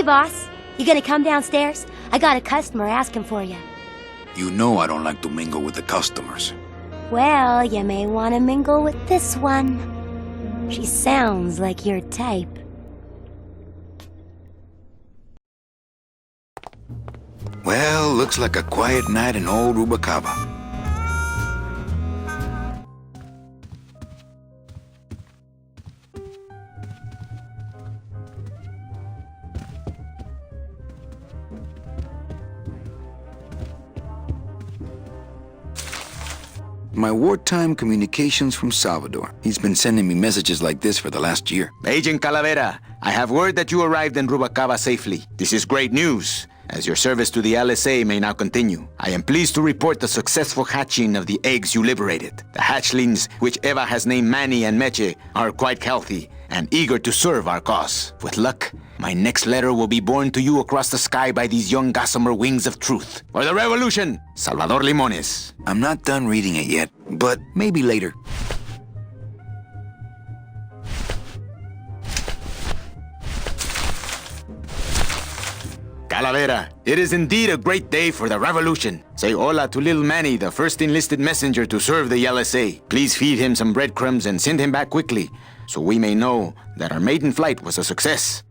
boss. You gonna come downstairs? I got a customer asking for you. You know I don't like to mingle with the customers. Well, you may want to mingle with this one. She sounds like your type. Well, looks like a quiet night in old Rubacava. My wartime communications from Salvador. He's been sending me messages like this for the last year. Agent Calavera, I have word that you arrived in Rubacava safely. This is great news, as your service to the LSA may now continue. I am pleased to report the successful hatching of the eggs you liberated. The hatchlings, which Eva has named Manny and Meche, are quite healthy and eager to serve our cause. With luck, my next letter will be borne to you across the sky by these young gossamer wings of truth. For the revolution, Salvador Limones. I'm not done reading it yet, but maybe later. Calavera, it is indeed a great day for the revolution. Say hola to little Manny, the first enlisted messenger to serve the LSA. Please feed him some breadcrumbs and send him back quickly, so we may know that our maiden flight was a success.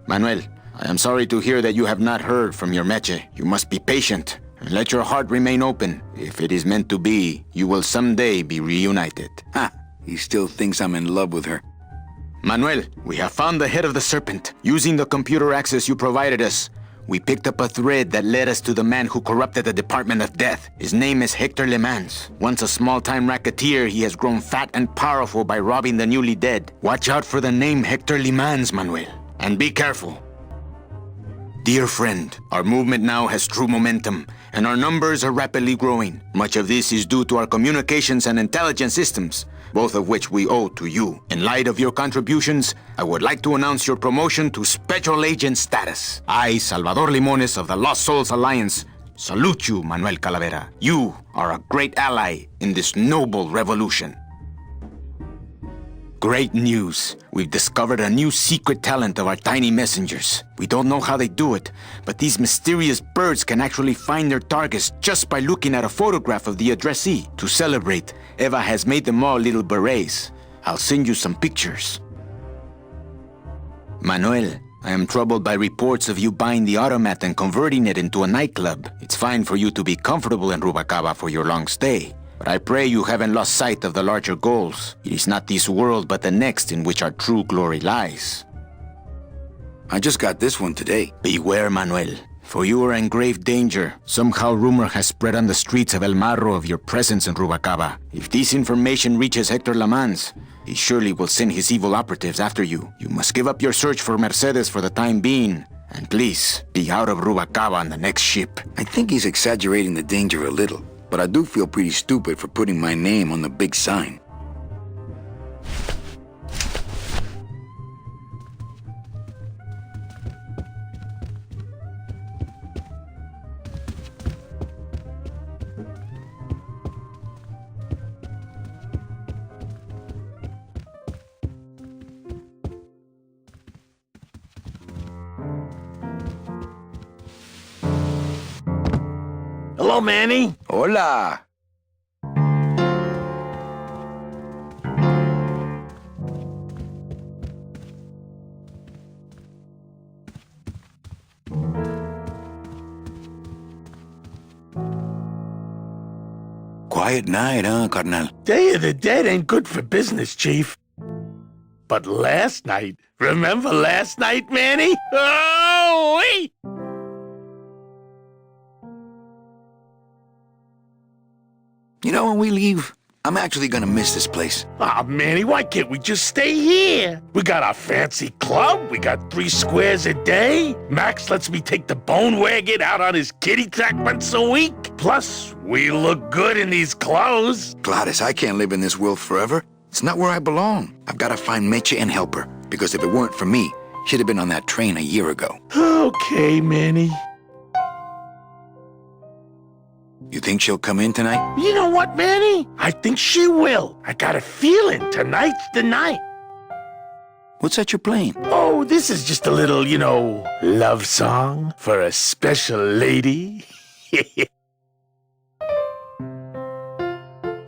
Manuel, I am sorry to hear that you have not heard from your Meche. You must be patient and let your heart remain open. If it is meant to be, you will someday be reunited. Ha! He still thinks I'm in love with her. Manuel, we have found the head of the serpent. Using the computer access you provided us, we picked up a thread that led us to the man who corrupted the Department of Death. His name is Hector Le Mans. Once a small-time racketeer, he has grown fat and powerful by robbing the newly dead. Watch out for the name Hector Le Mans, Manuel. And be careful. Dear friend, our movement now has true momentum, and our numbers are rapidly growing. Much of this is due to our communications and intelligence systems, both of which we owe to you. In light of your contributions, I would like to announce your promotion to Special Agent status. I, Salvador Limones of the Lost Souls Alliance, salute you, Manuel Calavera. You are a great ally in this noble revolution. Great news. We've discovered a new secret talent of our tiny messengers. We don't know how they do it, but these mysterious birds can actually find their targets just by looking at a photograph of the addressee. To celebrate, Eva has made them all little berets. I'll send you some pictures. Manuel, I am troubled by reports of you buying the automat and converting it into a nightclub. It's fine for you to be comfortable in Rubacava for your long stay, but I pray you haven't lost sight of the larger goals. It is not this world, but the next in which our true glory lies. I just got this one today. Beware, Manuel, for you are in grave danger. Somehow rumor has spread on the streets of El Marro of your presence in Rubacava. If this information reaches Hector Le Mans, he surely will send his evil operatives after you. You must give up your search for Mercedes for the time being, and please, be out of Rubacava on the next ship. I think he's exaggerating the danger a little, but I do feel pretty stupid for putting my name on the big sign. Hello, Manny. Hola! Quiet night, huh, carnal? Day of the Dead ain't good for business, Chief. But last night, remember last night, Manny? Oh, wait! You know, when we leave, I'm actually gonna miss this place. Aw, Manny, why can't we just stay here? We got our fancy club, we got 3 squares a day. Max lets me take the bone wagon out on his kitty track once a week. Plus, we look good in these clothes. Gladys, I can't live in this world forever. It's not where I belong. I've gotta find Meche and help her, because if it weren't for me, she'd have been on that train a year ago. Okay, Manny. You think she'll come in tonight? You know what, Manny? I think she will. I got a feeling tonight's the night. What's that you're playing? Oh, this is just a little, love song for a special lady.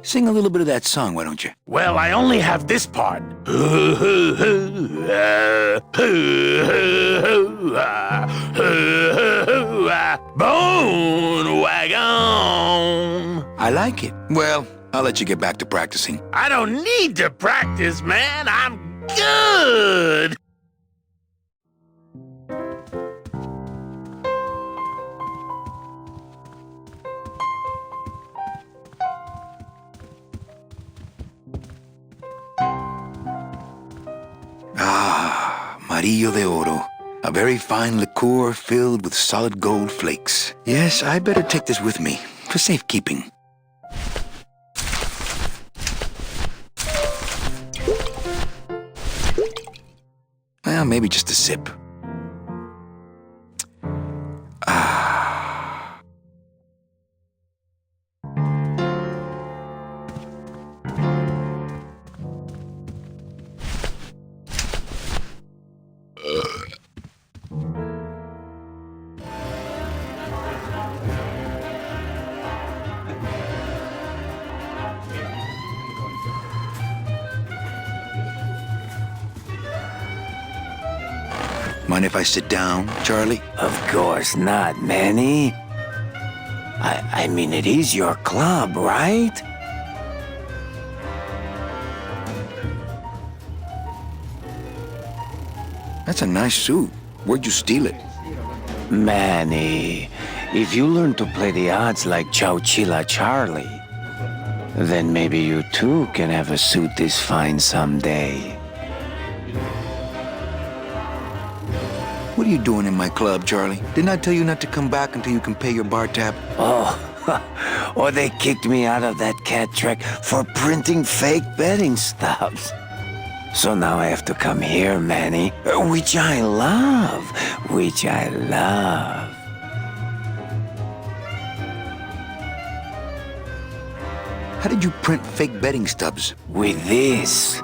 Sing a little bit of that song, why don't you? Well, I only have this part. Bone wagon. I like it. Well, I'll let you get back to practicing. I don't need to practice, man. I'm good. Amarillo de Oro. A very fine liqueur filled with solid gold flakes. Yes, I better take this with me for safekeeping. Well, maybe just a sip. Mind if I sit down, Charlie? Of course not, Manny. I mean, it is your club, right? That's a nice suit. Where'd you steal it? Manny, if you learn to play the odds like Chowchilla Charlie, then maybe you too can have a suit this fine someday. What are you doing in my club, Charlie? Didn't I tell you not to come back until you can pay your bar tab? Oh, or they kicked me out of that cat track for printing fake betting stubs. So now I have to come here, Manny, which I love. How did you print fake betting stubs? With this.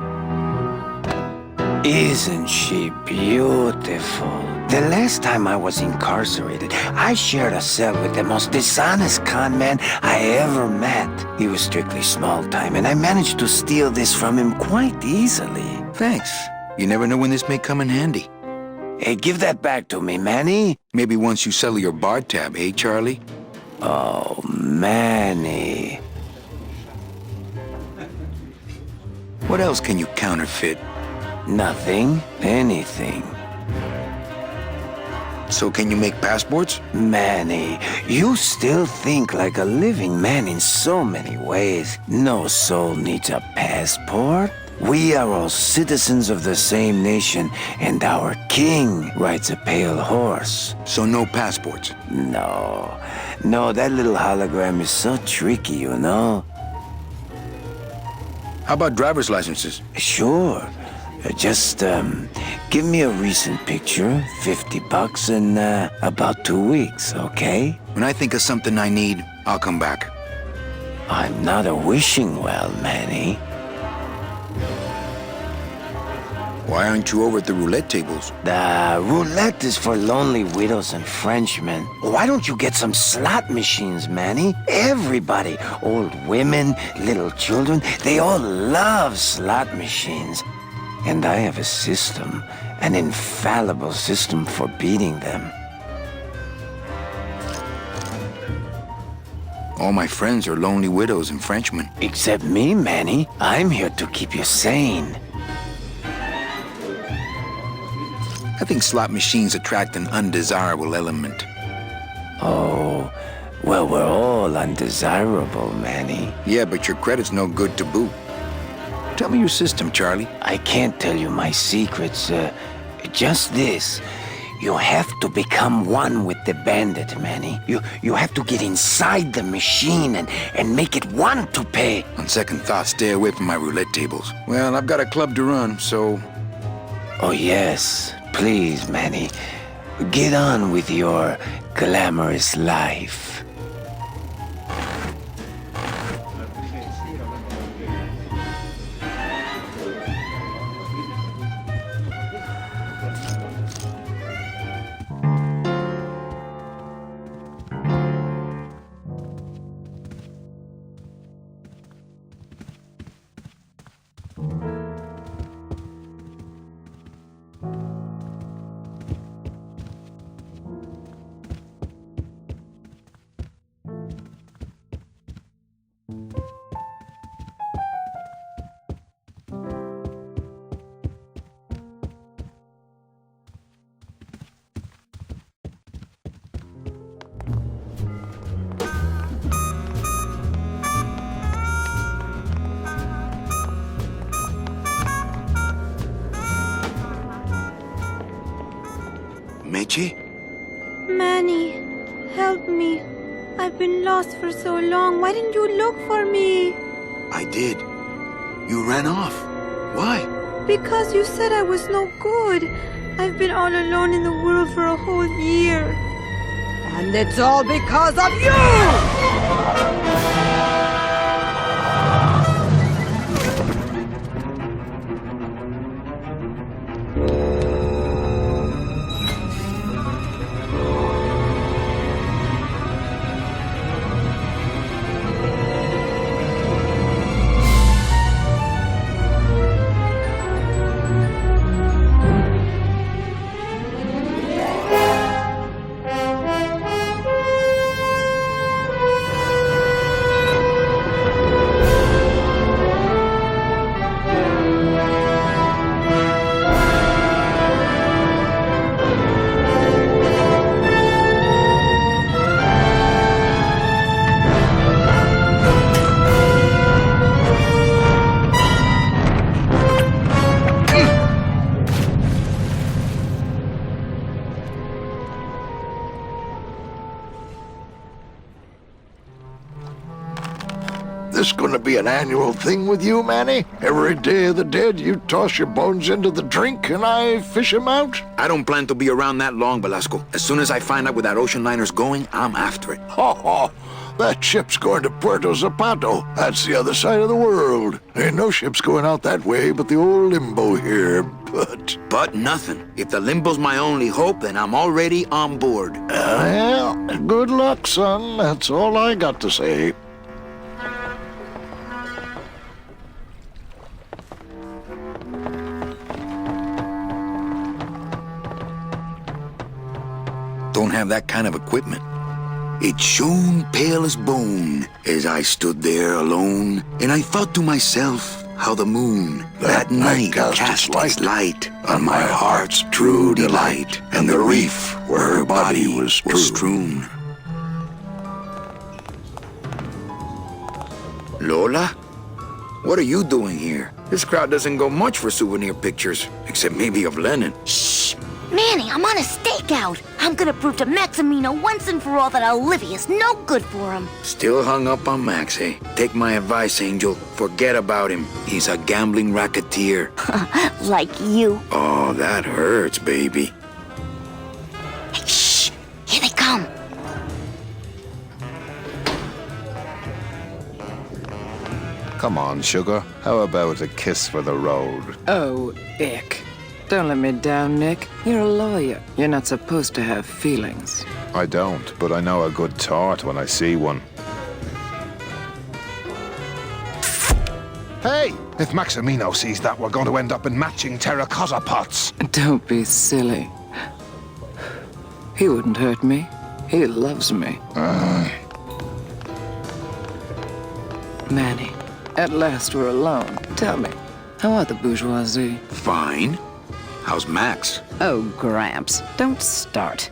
Isn't she beautiful? The last time I was incarcerated, I shared a cell with the most dishonest con man I ever met. He was strictly small time, and I managed to steal this from him quite easily. Thanks. You never know when this may come in handy. Hey, give that back to me, Manny. Maybe once you settle your bar tab, eh, Charlie? Oh, Manny. What else can you counterfeit? Nothing. Anything. So can you make passports? Manny, you still think like a living man in so many ways. No soul needs a passport. We are all citizens of the same nation, and our king rides a pale horse. So no passports? No, that little hologram is so tricky, you know? How about driver's licenses? Sure. Just, give me a recent picture, $50 in, about 2 weeks, okay? When I think of something I need, I'll come back. I'm not a wishing well, Manny. Why aren't you over at the roulette tables? The roulette is for lonely widows and Frenchmen. Why don't you get some slot machines, Manny? Everybody, old women, little children, they all love slot machines. And I have a system, an infallible system for beating them. All my friends are lonely widows and Frenchmen. Except me, Manny. I'm here to keep you sane. I think slot machines attract an undesirable element. Oh, well, we're all undesirable, Manny. Yeah, but your credit's no good to boot. Tell me your system, Charlie. I can't tell you my secrets, just this. You have to become one with the bandit, Manny. You have to get inside the machine and make it want to pay. On second thought, stay away from my roulette tables. Well, I've got a club to run, so... Oh, yes. Please, Manny. Get on with your glamorous life. Meche? Manny, help me. I've been lost for so long. Why didn't you look for me? I did. You ran off. Why? Because you said I was no good. I've been all alone in the world for a whole year. And it's all because of you! This gonna be an annual thing with you, Manny? Every Day of the Dead, you toss your bones into the drink and I fish 'em out? I don't plan to be around that long, Velasco. As soon as I find out where that ocean liner's going, I'm after it. Ho ho! That ship's going to Puerto Zapato. That's the other side of the world. Ain't no ships going out that way but the old limbo here, But nothing. If the limbo's my only hope, then I'm already on board. Well, good luck, son. That's all I got to say. Don't have that kind of equipment. It shone pale as bone as I stood there alone, and I thought to myself how the moon that night cast its light on my heart's true delight, and the reef where her body was strewn. Lola? What are you doing here? This crowd doesn't go much for souvenir pictures, except maybe of Lennon. Shh! Manny, I'm on a stakeout. I'm gonna prove to Maximino once and for all that Olivia's no good for him. Still hung up on Max, eh? Take my advice, Angel. Forget about him. He's a gambling racketeer. Like you. Oh, that hurts, baby. Hey, shh! Here they come. Come on, sugar. How about a kiss for the road? Oh, ick. Don't let me down, Nick. You're a lawyer. You're not supposed to have feelings. I don't, but I know a good tart when I see one. Hey! If Maximino sees that, we're going to end up in matching terracotta pots. Don't be silly. He wouldn't hurt me. He loves me. Manny, at last we're alone. Tell me, how are the bourgeoisie? Fine. How's Max? Oh, Gramps, don't start.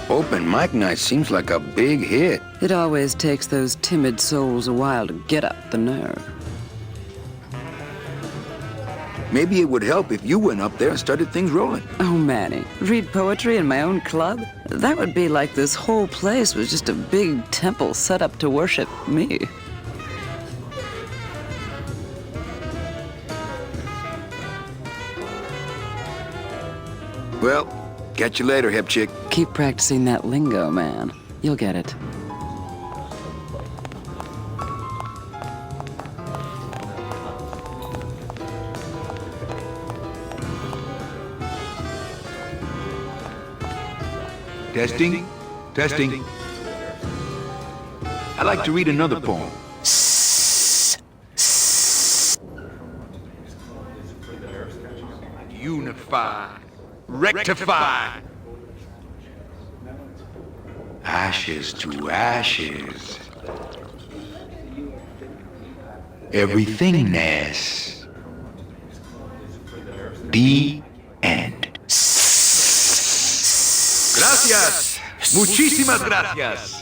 Open mic night seems like a big hit. It always takes those timid souls a while to get up the nerve. Maybe it would help if you went up there and started things rolling. Oh, Manny, read poetry in my own club? That would be like this whole place was just a big temple set up to worship me. Well, catch you later, hip chick. Keep practicing that lingo, man. You'll get it. Testing? Testing. I'd like to read another poem. Unify. Rectify. Ashes to ashes. Everythingness. The end. Gracias. Muchísimas gracias.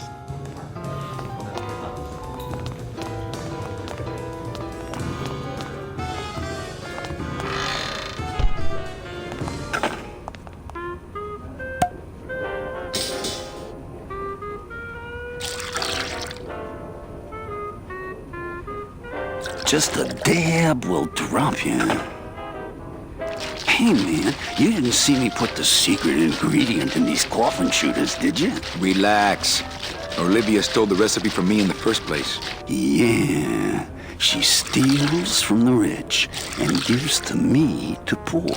Just a dab will drop you. Hey, man, you didn't see me put the secret ingredient in these coffin shooters, did you? Relax. Olivia stole the recipe from me in the first place. Yeah, she steals from the rich and gives to me to poor.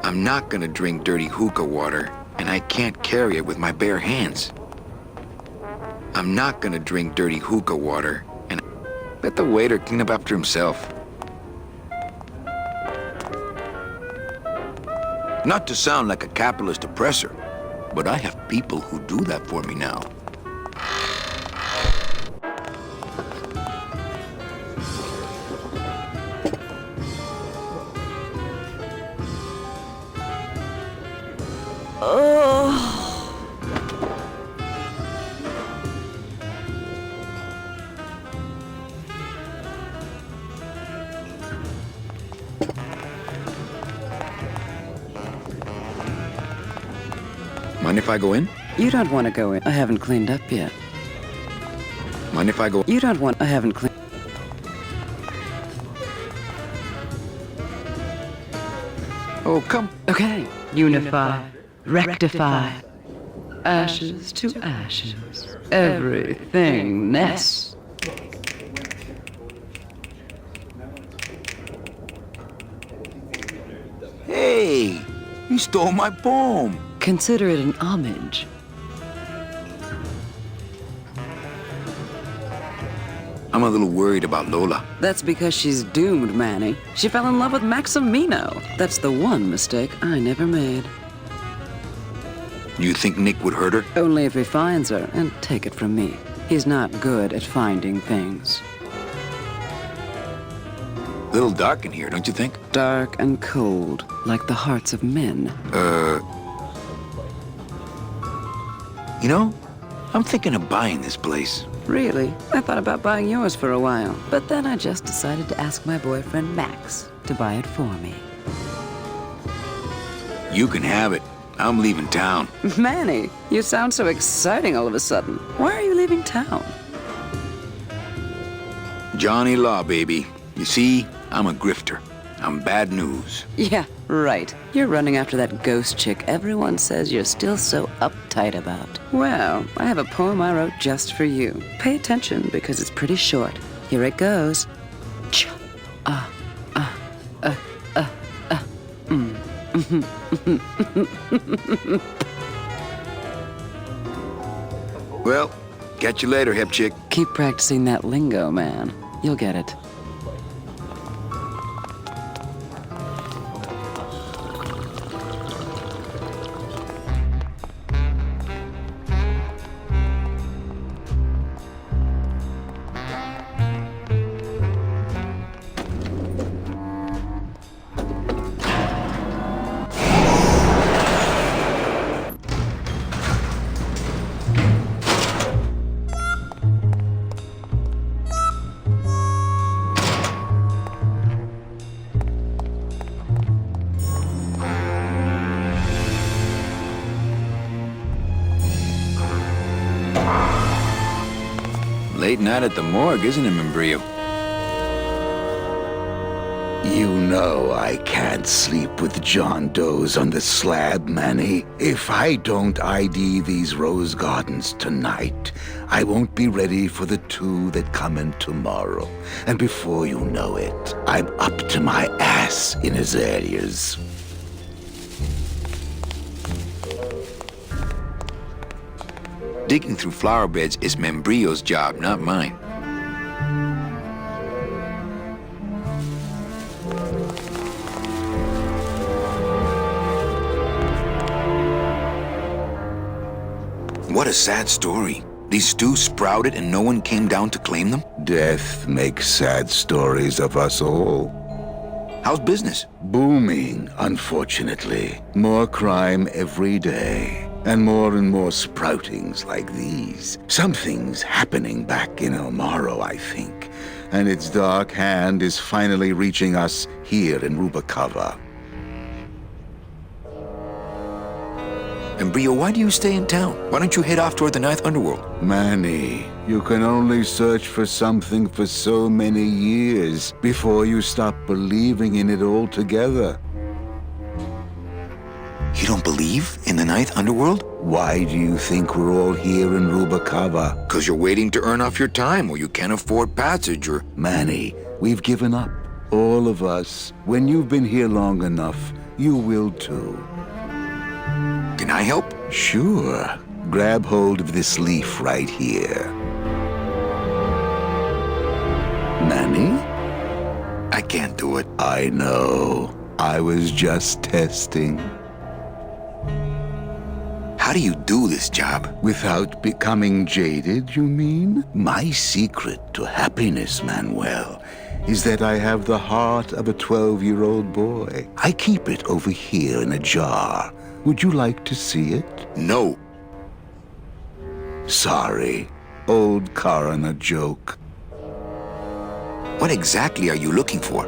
I'm not gonna drink dirty hookah water, and I can't carry it with my bare hands. I'm not gonna drink dirty hookah water, and let the waiter clean up after himself. Not to sound like a capitalist oppressor, but I have people who do that for me now. Mind if I go in? You don't want to go in. I haven't cleaned up yet. Mind if I go? You don't want. I haven't cleaned. Oh, come. Okay. Unify. Rectify. Ashes to ashes. Everything ness. Hey, you stole my poem. Consider it an homage. I'm a little worried about Lola. That's because she's doomed, Manny. She fell in love with Maximino. That's the one mistake I never made. You think Nick would hurt her? Only if he finds her, and take it from me. He's not good at finding things. Little dark in here, don't you think? Dark and cold, like the hearts of men. You know, I'm thinking of buying this place. Really? I thought about buying yours for a while, but then I just decided to ask my boyfriend Max to buy it for me. You can have it. I'm leaving town. Manny, you sound so exciting all of a sudden. Why are you leaving town? Johnny Law, baby. You see, I'm a grifter. I'm bad news. Yeah, right. You're running after that ghost chick everyone says you're still so uptight about. Well, I have a poem I wrote just for you. Pay attention because it's pretty short. Here it goes. Well, catch you later, hip chick. Keep practicing that lingo, man. You'll get it. Late night at the morgue, isn't it, Membrillo? You know I can't sleep with John Doe's on the slab, Manny. If I don't ID these rose gardens tonight, I won't be ready for the two that come in tomorrow. And before you know it, I'm up to my ass in azaleas. Digging through flower beds is Membrillo's job, not mine. What a sad story. These stews sprouted and no one came down to claim them? Death makes sad stories of us all. How's business? Booming, unfortunately. More crime every day. And more sproutings like these. Something's happening back in El Morro, I think. and its dark hand is finally reaching us here in Rubacava. And Brio, why do you stay in town? Why don't you head off toward the Ninth Underworld? Manny, you can only search for something for so many years before you stop believing in it altogether. You don't believe in the Ninth Underworld? Why do you think we're all here in Rubacava? Because you're waiting to earn off your time, or you can't afford passage, or... Manny, we've given up. All of us. When you've been here long enough, you will too. Can I help? Sure. Grab hold of this leaf right here. Manny? I can't do it. I know. I was just testing. How do you do this job? Without becoming jaded, you mean? My secret to happiness, Manuel, is that I have the heart of a 12-year-old boy. I keep it over here in a jar. Would you like to see it? No. Sorry. Old coroner joke. What exactly are you looking for?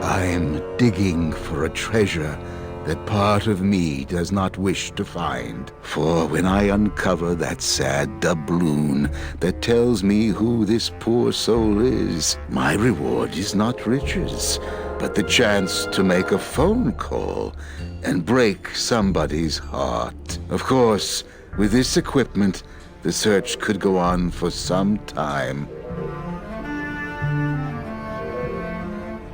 I'm digging for a treasure that part of me does not wish to find. For when I uncover that sad doubloon that tells me who this poor soul is, my reward is not riches, but the chance to make a phone call and break somebody's heart. Of course, with this equipment, the search could go on for some time.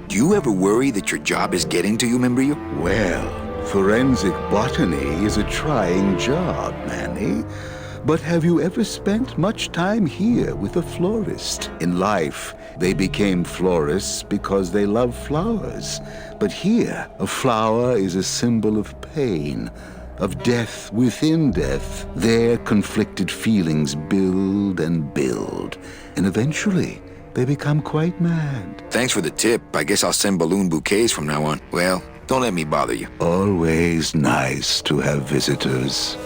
Do you ever worry that your job is getting to you, Membrio? Well, forensic botany is a trying job, Manny. But have you ever spent much time here with a florist? In life, they became florists because they love flowers. But here, a flower is a symbol of pain, of death within death. Their conflicted feelings build and build, and eventually, they become quite mad. Thanks for the tip. I guess I'll send balloon bouquets from now on. Well, don't let me bother you. Always nice to have visitors.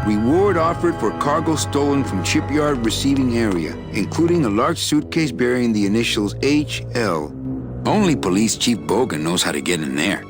Reward offered for cargo stolen from shipyard receiving area, including a large suitcase bearing the initials HL. Only Police Chief Bogan knows how to get in there.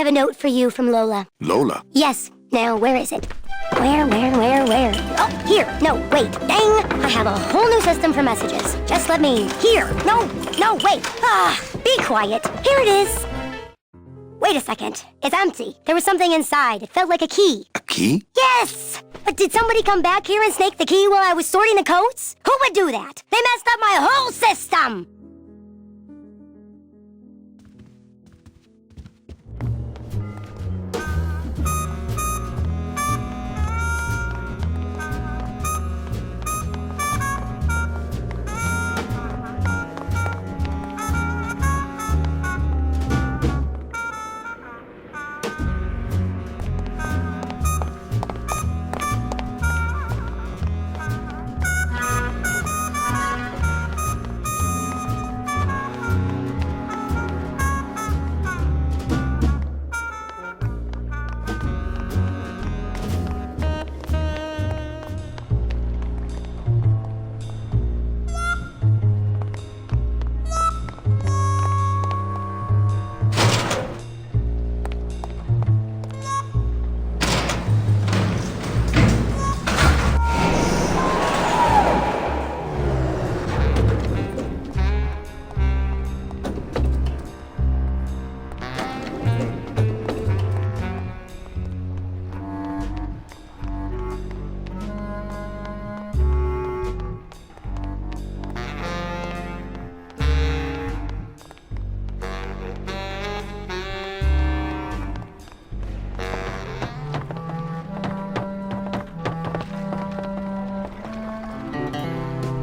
have a note for you from Lola. Lola? Yes. Now, where is it? Where? Oh, here. No, wait. Dang! I have a whole new system for messages. Just let me... Here! No, wait! Be quiet. Here it is. Wait a second. It's empty. There was something inside. It felt like a key. A key? Yes! But did somebody come back here and snake the key while I was sorting the coats? Who would do that? They messed up my whole system!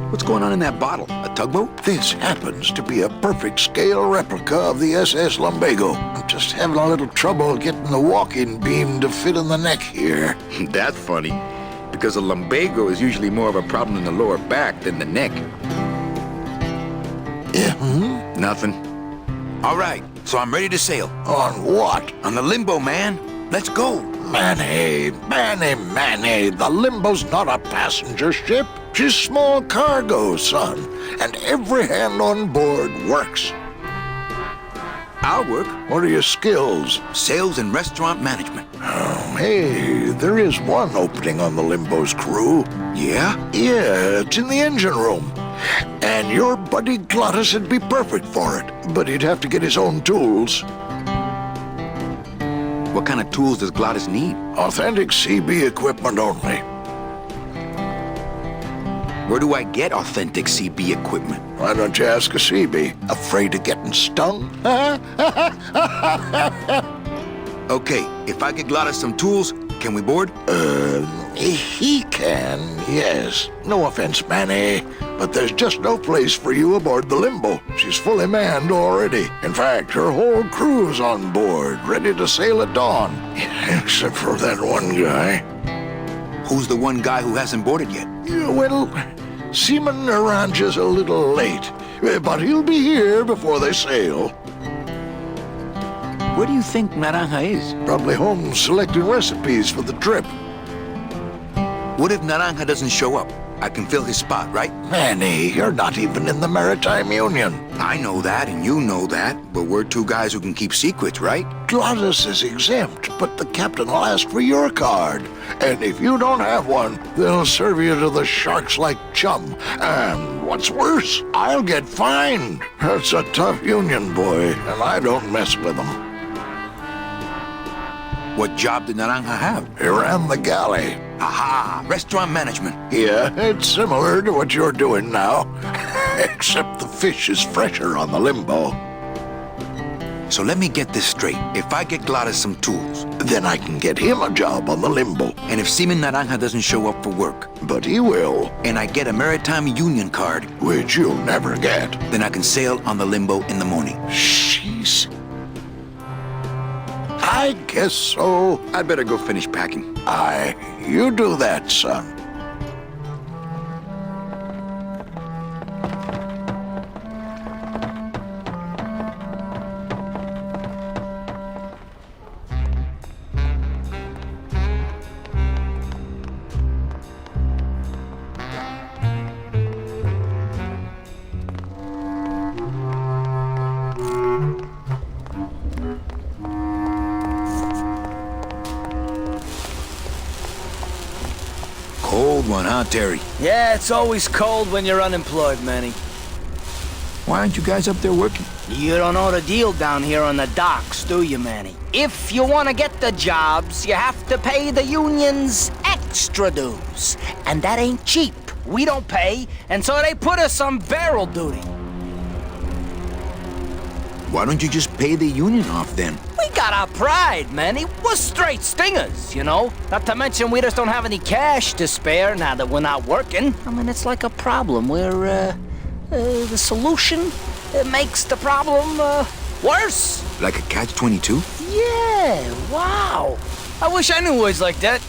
What's going on in that bottle? A tugboat? This happens to be a perfect scale replica of the SS Lumbago. I'm just having a little trouble getting the walking beam to fit in the neck here. That's funny, because a lumbago is usually more of a problem in the lower back than the neck. Yeah, Nothing. All right, so I'm ready to sail. On what? On the Limbo, man. Let's go. Manny, the Limbo's not a passenger ship. She's small cargo, son. And every hand on board works. I'll work. What are your skills? Sales and restaurant management. Oh, hey, there is one opening on the Limbo's crew. Yeah? Yeah, it's in the engine room. And your buddy Glottis would be perfect for it. But he'd have to get his own tools. What kind of tools does Glottis need? Authentic CB equipment only. Where do I get authentic CB equipment? Why don't you ask a CB? Afraid of getting stung? Okay, if I get Glottis some tools, can we board? He can, yes. No offense, Manny, but there's just no place for you aboard the Limbo. She's fully manned already. In fact, her whole crew's on board, ready to sail at dawn. Except for that one guy. Who's the one guy who hasn't boarded yet? Yeah, well, Seaman Naranja's a little late, but he'll be here before they sail. Where do you think Naranja is? Probably home selecting recipes for the trip. What if Naranja doesn't show up? I can fill his spot, right? Manny, you're not even in the Maritime Union. I know that, and you know that, but we're two guys who can keep secrets, right? Glottis is exempt, but the captain will ask for your card. And if you don't have one, they'll serve you to the sharks like chum. And what's worse, I'll get fined. That's a tough union, boy, and I don't mess with them. What job did Naranja have? He ran the galley. Aha! Restaurant management. Yeah, it's similar to what you're doing now. Except the fish is fresher on the Limbo. So let me get this straight. If I get Glottis some tools, then I can get him a job on the Limbo. And if Seaman Naranja doesn't show up for work, but he will, and I get a Maritime Union card, which you'll never get, then I can sail on the Limbo in the morning. Jeez. I guess so. I'd better go finish packing. Aye, you do that, son. huh, Terry? Yeah, it's always cold when you're unemployed, Manny. Why aren't you guys up there working? You don't know the deal down here on the docks, do you, Manny? If you want to get the jobs, you have to pay the unions extra dues. And that ain't cheap. We don't pay, and so they put us on barrel duty. Why don't you just pay the union off then? We got our pride, Manny. We're straight stingers, you know? Not to mention we just don't have any cash to spare now that we're not working. I mean, it's like a problem where, the solution makes the problem, worse. Like a catch-22? Yeah, wow. I wish I knew words like that.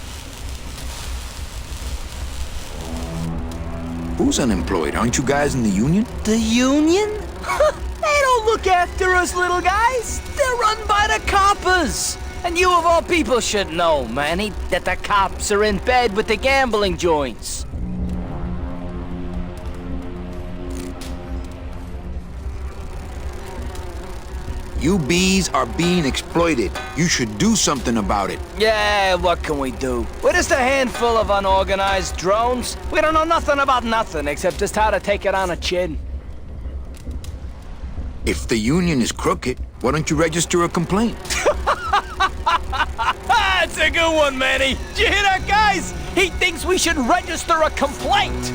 Who's unemployed? Aren't you guys in the union? The union? They don't look after us little guys. They're run by the coppers. And you of all people should know, Manny, that the cops are in bed with the gambling joints. You bees are being exploited. You should do something about it. Yeah, what can we do? We're just a handful of unorganized drones. We don't know nothing about nothing except just how to take it on the chin. If the union is crooked, why don't you register a complaint? That's a good one, Manny. Did you hear that, guys? He thinks we should register a complaint.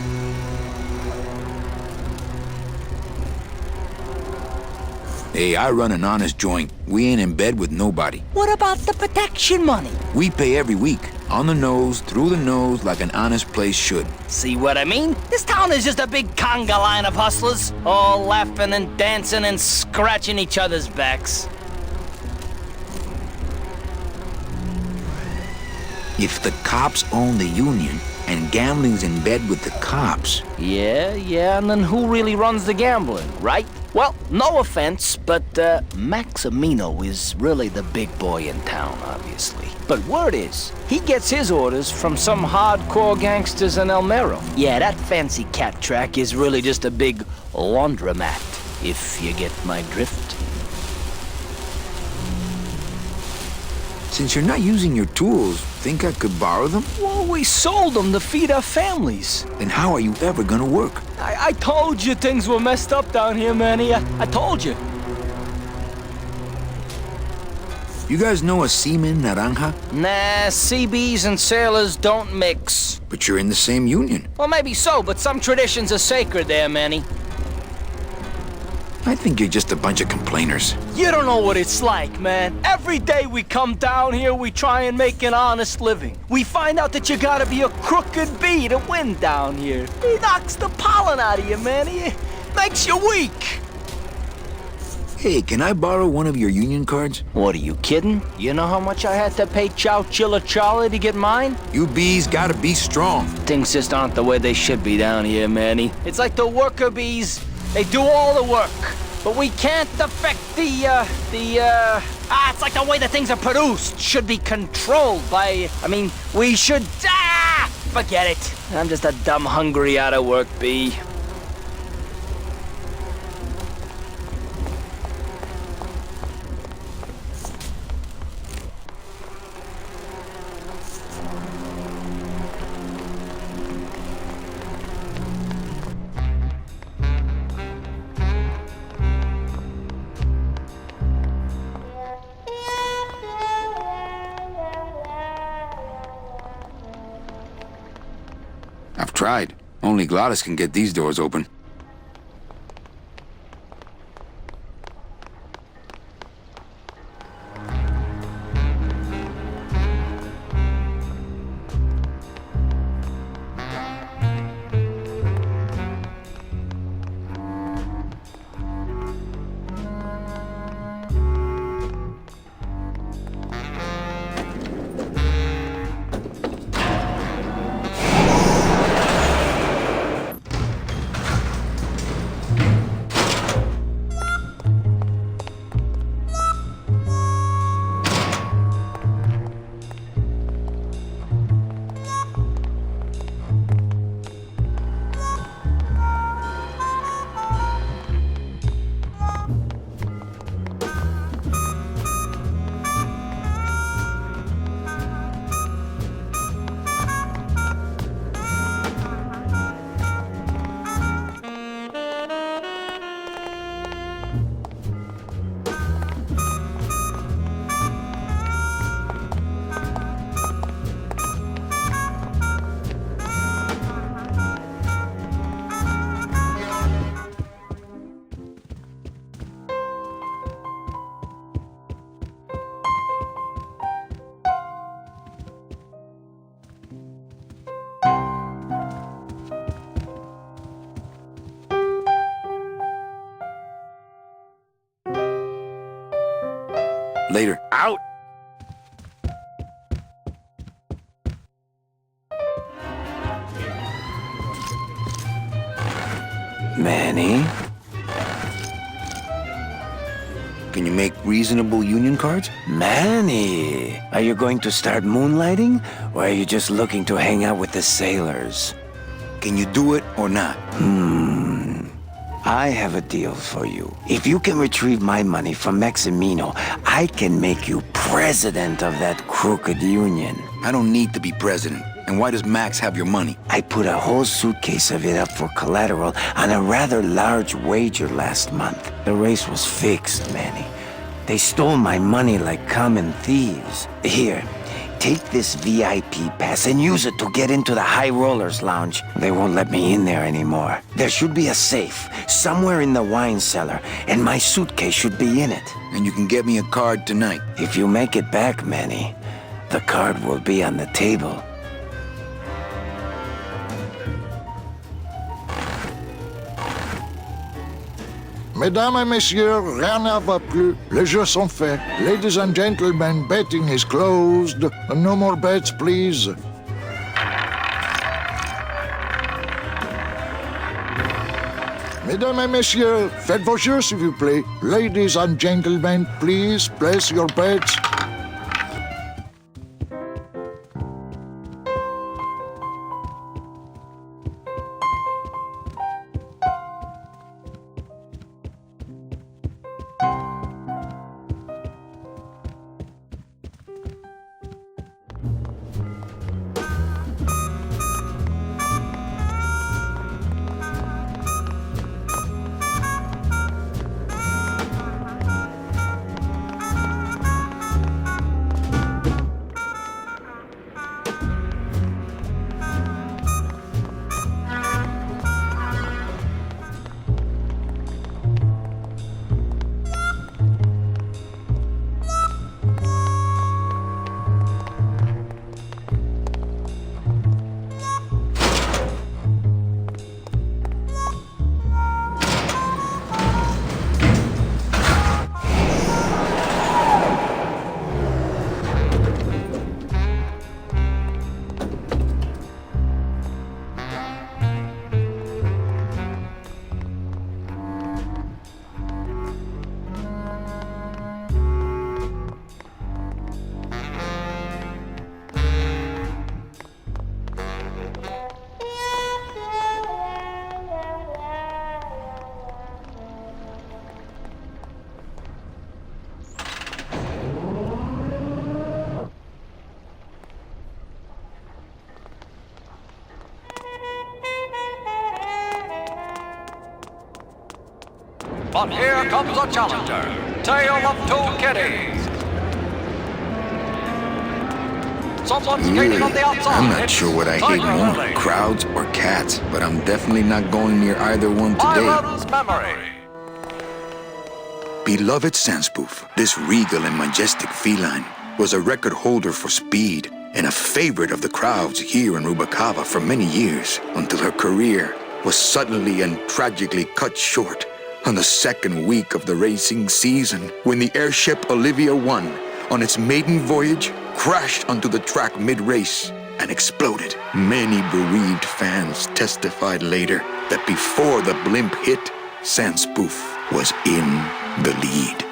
Hey, I run an honest joint. We ain't in bed with nobody. What about the protection money? We pay every week. On the nose, through the nose, like an honest place should. See what I mean? This town is just a big conga line of hustlers, all laughing and dancing and scratching each other's backs. If the cops own the union, and gambling's in bed with the cops... Yeah, and then who really runs the gambling, right? Well, no offense, but Maximino is really the big boy in town, obviously. But word is, he gets his orders from some hardcore gangsters in El Mero. Yeah, that fancy cat track is really just a big laundromat, if you get my drift. Since you're not using your tools, think I could borrow them? Well, we sold them to feed our families. Then how are you ever gonna work? I told you things were messed up down here, Manny. I told you. You guys know a seaman, Naranja? Nah, CBs and sailors don't mix. But you're in the same union. Well, maybe so, but some traditions are sacred there, Manny. I think you're just a bunch of complainers. You don't know what it's like, man. Every day we come down here, we try and make an honest living. We find out that you gotta be a crooked bee to win down here. He knocks the pollen out of you, man. He makes you weak. Hey, can I borrow one of your union cards? What, are you kidding? You know how much I had to pay Chow Chilla Charlie to get mine? You bees gotta be strong. Things just aren't the way they should be down here, Manny. It's like the worker bees. They do all the work, but we can't affect it's like the way the things are produced should be controlled by, we should, forget it. I'm just a dumb, hungry, out-of-work bee. I've tried. Only Glottis can get these doors open. Later. Out. Manny? Can you make reasonable union cards? Manny! Are you going to start moonlighting? Or are you just looking to hang out with the sailors? Can you do it or not? I have a deal for you. If you can retrieve my money from Maximino, I can make you president of that crooked union. I don't need to be president. And why does Max have your money? I put a whole suitcase of it up for collateral on a rather large wager last month. The race was fixed, Manny. They stole my money like common thieves. Here, take this VIP pass and use it to get into the High Rollers Lounge. They won't let me in there anymore. There should be a safe somewhere in the wine cellar, and my suitcase should be in it. And you can get me a card tonight. If you make it back, Manny, the card will be on the table. Mesdames et messieurs, rien ne va plus. Les jeux sont faits. Ladies and gentlemen, betting is closed. No more bets, please. Mesdames et messieurs, faites vos jeux, s'il vous plaît. Ladies and gentlemen, please place your bets. But here comes a challenger. Tale of two kitties. Someone's skating on the outside. I'm not sure what I hate more, crowds or cats, but I'm definitely not going near either one today. Byron's memory. Beloved Sandspoof, this regal and majestic feline, was a record holder for speed and a favorite of the crowds here in Rubacava for many years, until her career was suddenly and tragically cut short on the second week of the racing season, when the airship Olivia 1, on its maiden voyage, crashed onto the track mid-race and exploded. Many bereaved fans testified later that before the blimp hit, Sandspoof was in the lead.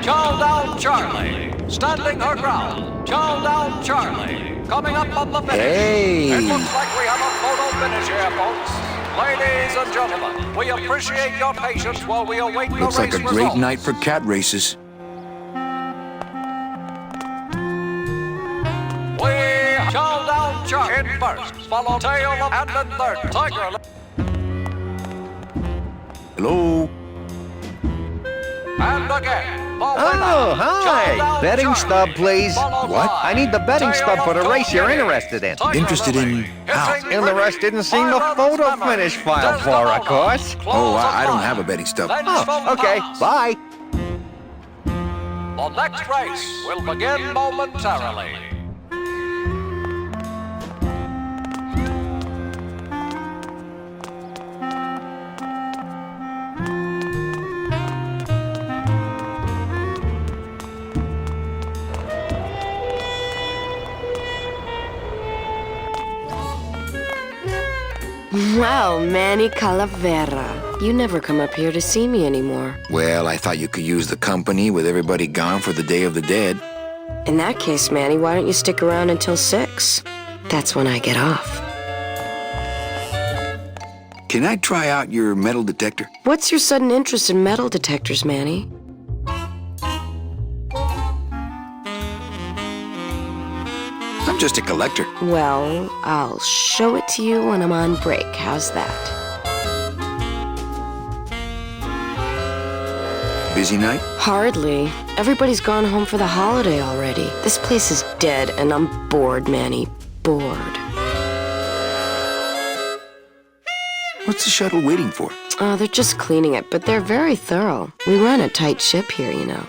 Chow down Charlie, standing her ground. Chow down Charlie, coming up on the finish. Hey! It looks like we have a photo finish here, folks. Ladies and gentlemen, we appreciate your patience while we await the race Looks like a great results. night for cat races. We chow down Charlie in first, follow tail of and in third. Tiger. Hello? And again. Oh, hi. Betting stub, please. What? I need the betting stub for the race you're interested in. Interested in how? Interested in seeing the photo finish file for, of course. Oh, I don't have a betting stub. Oh, okay. Bye. The next race will begin momentarily. Well, Manny Calavera, you never come up here to see me anymore. Well, I thought you could use the company with everybody gone for the Day of the Dead. In that case, Manny, why don't you stick around until 6? That's when I get off. Can I try out your metal detector? What's your sudden interest in metal detectors, Manny? I'm just a collector. Well, I'll show it to you when I'm on break. How's that? Busy night? Hardly. Everybody's gone home for the holiday already. This place is dead, and I'm bored, Manny. Bored. What's the shuttle waiting for? Oh, they're just cleaning it, but they're very thorough. We run a tight ship here, you know.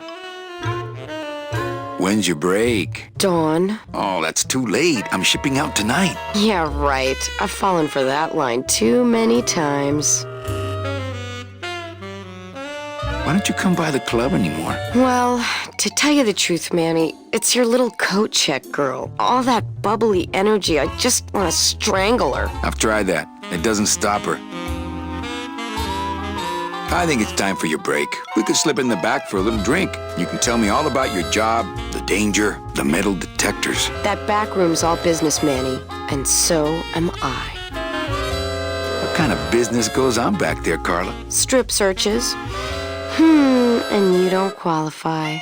When's your break? Dawn. Oh, that's too late. I'm shipping out tonight. Yeah, right. I've fallen for that line too many times. Why don't you come by the club anymore? Well, to tell you the truth, Manny, it's your little coat check girl. All that bubbly energy, I just want to strangle her. I've tried that. It doesn't stop her. I think it's time for your break. We could slip in the back for a little drink. You can tell me all about your job, the danger, the metal detectors. That back room's all business, Manny, and so am I. What kind of business goes on back there, Carla? Strip searches. And you don't qualify.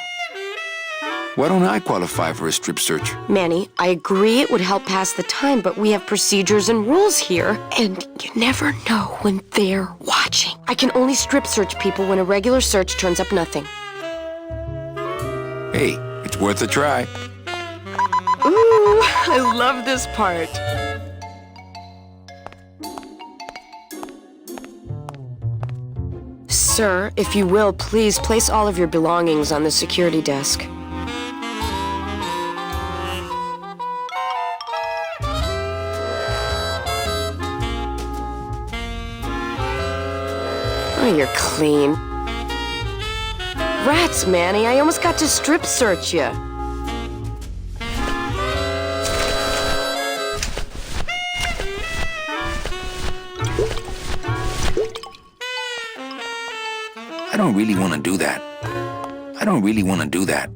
Why don't I qualify for a strip search? Manny, I agree it would help pass the time, but we have procedures and rules here, and you never know when they're watching. I can only strip search people when a regular search turns up nothing. Hey, it's worth a try. Ooh, I love this part. Sir, if you will, please place all of your belongings on the security desk. Oh, you're clean. Rats, Manny, I almost got to strip search you. I don't really want to do that. I don't really want to do that.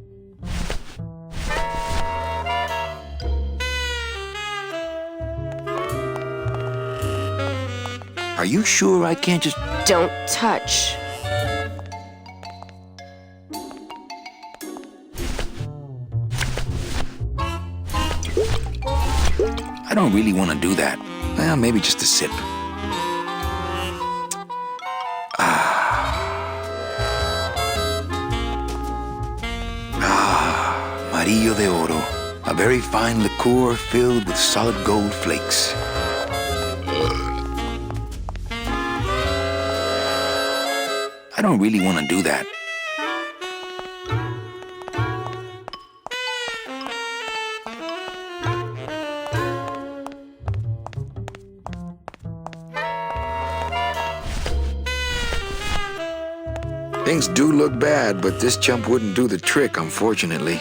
Are you sure I can't just... Don't touch. I don't really want to do that. Well, maybe just a sip. Amarillo de Oro, a very fine liqueur filled with solid gold flakes. I don't really want to do that. Things do look bad, but this chump wouldn't do the trick, unfortunately.